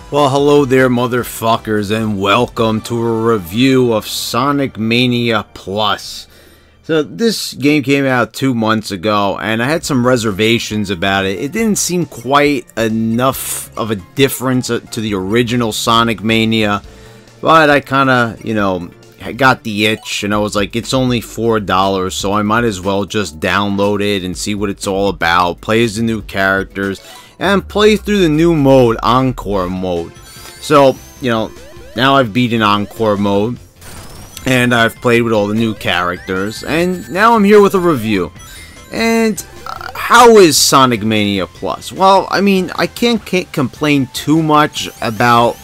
Well, hello there, motherfuckers, and welcome to a review of Sonic Mania Plus. So, this game came out 2 months ago, and I had some reservations about it. It didn't seem quite enough of a difference to the original Sonic Mania, but I kind of, I got the itch, and I was like, it's only $4, so I might as well just download it and see what it's all about, play as the new characters, and play through the new mode, Encore Mode. So, now I've beaten Encore Mode, and I've played with all the new characters, and now I'm here with a review. And how is Sonic Mania Plus? Well, I mean, I can't complain too much about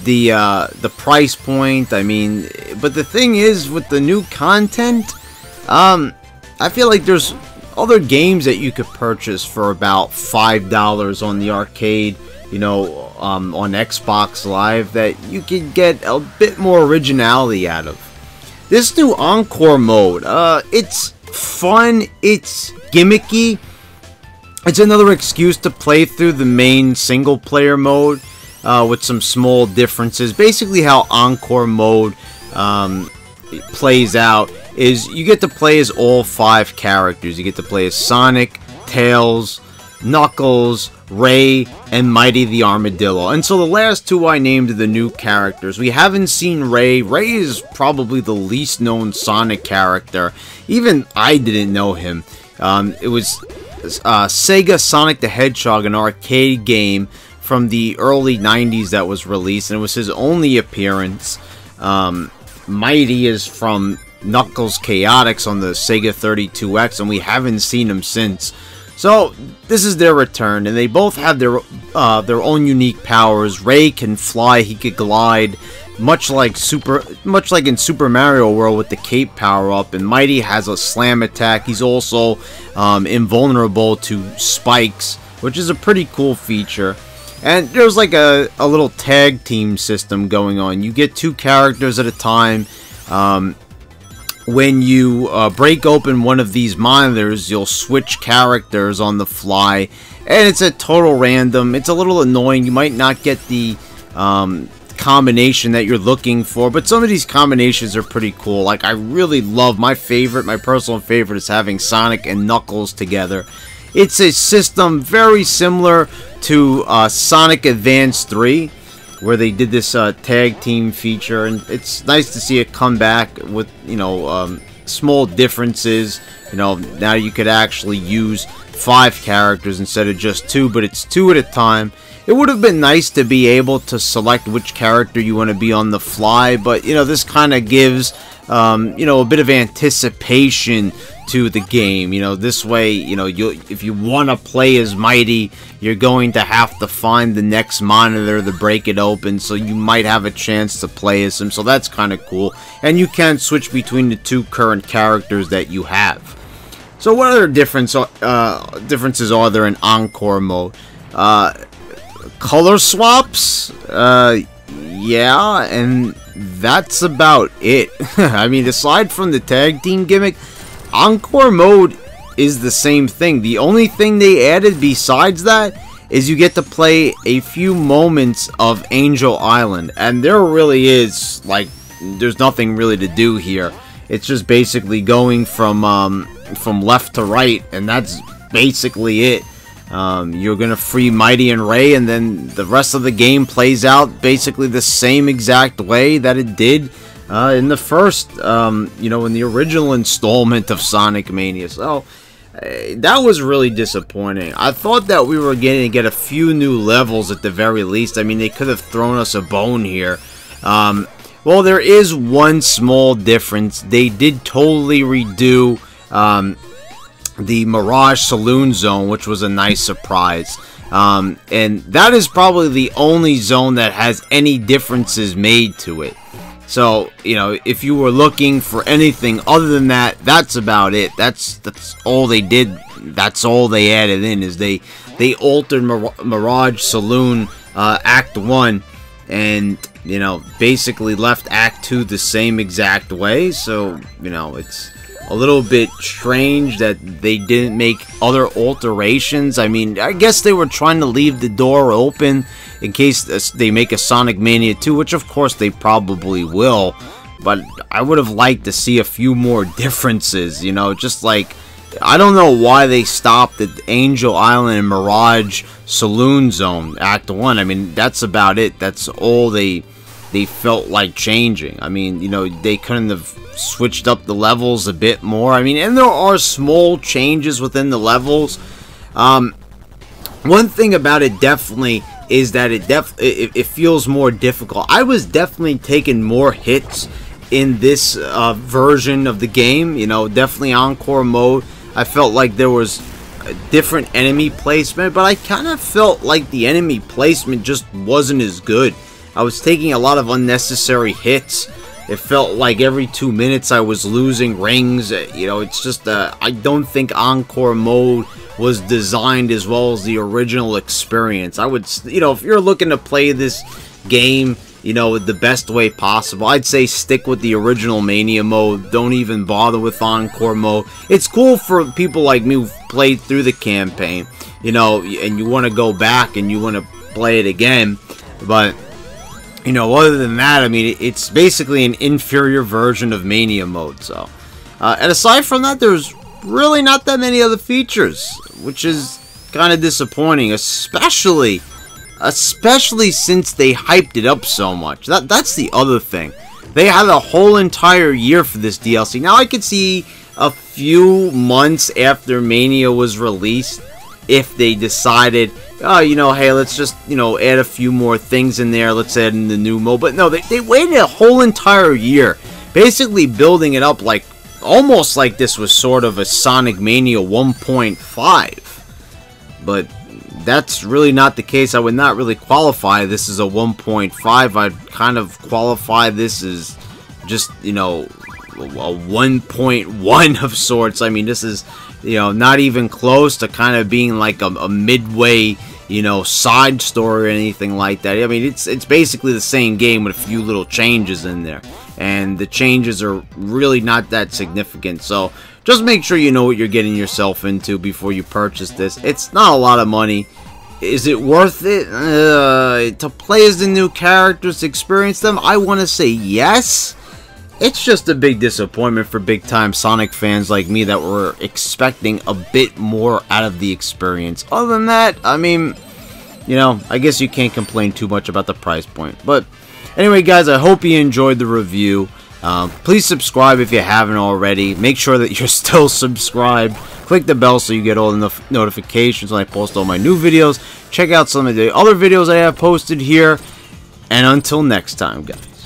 the price point. I mean, but the thing is, with the new content, I feel like there's other games that you could purchase for about $5 on the arcade, on Xbox Live, that you could get a bit more originality out of. This new Encore Mode, it's fun, it's gimmicky, it's another excuse to play through the main single-player mode with some small differences. Basically how Encore Mode plays out is you get to play as all 5 characters. You get to play as Sonic, Tails, Knuckles, Ray, and Mighty the Armadillo. And so the last 2 I named are the new characters. We haven't seen Ray. Ray is probably the least known Sonic character. Even I didn't know him. It was Sega Sonic the Hedgehog, an arcade game from the early 90s that was released, and it was his only appearance. Mighty is from Knuckles Chaotix on the Sega 32X, and we haven't seen him since. So this is their return, and they both have their own unique powers. Ray can fly, he could glide, much like in Super Mario World with the cape power up. And Mighty has a slam attack. He's also invulnerable to spikes, which is a pretty cool feature. And there's like a little tag team system going on. You get 2 characters at a time. When you break open one of these monitors, you'll switch characters on the fly, and it's a total random. It's a little annoying. You might not get the combination that you're looking for, but some of these combinations are pretty cool. Like, I really love my personal favorite is having Sonic and Knuckles together. It's a system very similar to Sonic Advance 3, where they did this tag team feature, and it's nice to see it come back with, small differences. Now you could actually use 5 characters instead of just 2, but it's 2 at a time. It would have been nice to be able to select which character you want to be on the fly, but, this kind of gives, a bit of anticipation to the game. This way, if you want to play as Mighty, you're going to have to find the next monitor to break it open, so you might have a chance to play as him. So that's kind of cool, and you can switch between the 2 current characters that you have. So what other differences are there in Encore Mode? Color swaps, yeah, and that's about it. I mean, aside from the tag team gimmick, Encore Mode is the same thing. The only thing they added besides that is you get to play a few moments of Angel Island, and there really is, like, there's nothing really to do here. It's just basically going from left to right, and that's basically it. You're gonna free Mighty and Ray, and then the rest of the game plays out basically the same exact way that it did in the first, in the original installment of Sonic Mania. So that was really disappointing. I thought that we were going to get a few new levels at the very least. I mean, they could have thrown us a bone here. Well, there is one small difference. They did totally redo the Mirage Saloon zone, which was a nice surprise. And that is probably the only zone that has any differences made to it. So, if you were looking for anything other than that, that's about it. That's all they did. That's all they added in, is they altered Mirage Saloon Act 1, and, basically left Act 2 the same exact way. So, it's a little bit strange that they didn't make other alterations. I mean, I guess they were trying to leave the door open in case they make a Sonic Mania 2, which of course they probably will. But I would have liked to see a few more differences, you know, just like, I don't know why they stopped at Angel Island and Mirage Saloon Zone, Act 1. I mean, that's about it. That's all they felt like changing. I mean, you know, they couldn't have switched up the levels a bit more. I mean, and there are small changes within the levels. One thing about it definitely is that it feels more difficult. I was definitely taking more hits in this version of the game. You know, definitely Encore Mode. I felt like there was a different enemy placement, but I kind of felt like the enemy placement just wasn't as good. I was taking a lot of unnecessary hits. It felt like every 2 minutes I was losing rings. You know, it's just, I don't think Encore Mode was designed as well as the original experience. I would, you know, if you're looking to play this game, you know, the best way possible, I'd say stick with the original Mania mode. Don't even bother with Encore Mode. It's cool for people like me who've played through the campaign, you know, and you want to go back and you want to play it again. But, you know, other than that, I mean, it's basically an inferior version of Mania mode. So, and aside from that, there's really not that many other features, which is kind of disappointing, especially since they hyped it up so much. That's the other thing. They had a whole entire year for this DLC. Now I could see a few months after Mania was released if they decided, oh, you know, hey, let's just, you know, add a few more things in there. Let's add in the new mode. But no, they waited a whole entire year, basically building it up like, almost like this was sort of a Sonic Mania 1.5. But that's really not the case. I would not really qualify this as a 1.5. I'd kind of qualify this as just, you know, a 1.1 of sorts. I mean, this is, you know, not even close to kind of being like a midway, you know, side story or anything like that. I mean, it's basically the same game with a few little changes in there, and the changes are really not that significant. So just make sure you know what you're getting yourself into before you purchase this. It's not a lot of money. Is it worth it to play as the new characters, to experience them? I want to say yes. It's just a big disappointment for big-time Sonic fans like me that were expecting a bit more out of the experience. Other than that, I mean, you know, I guess you can't complain too much about the price point. But anyway, guys, I hope you enjoyed the review. Please subscribe if you haven't already. Make sure that you're still subscribed. Click the bell so you get all the notifications when I post all my new videos. Check out some of the other videos I have posted here. And until next time, guys.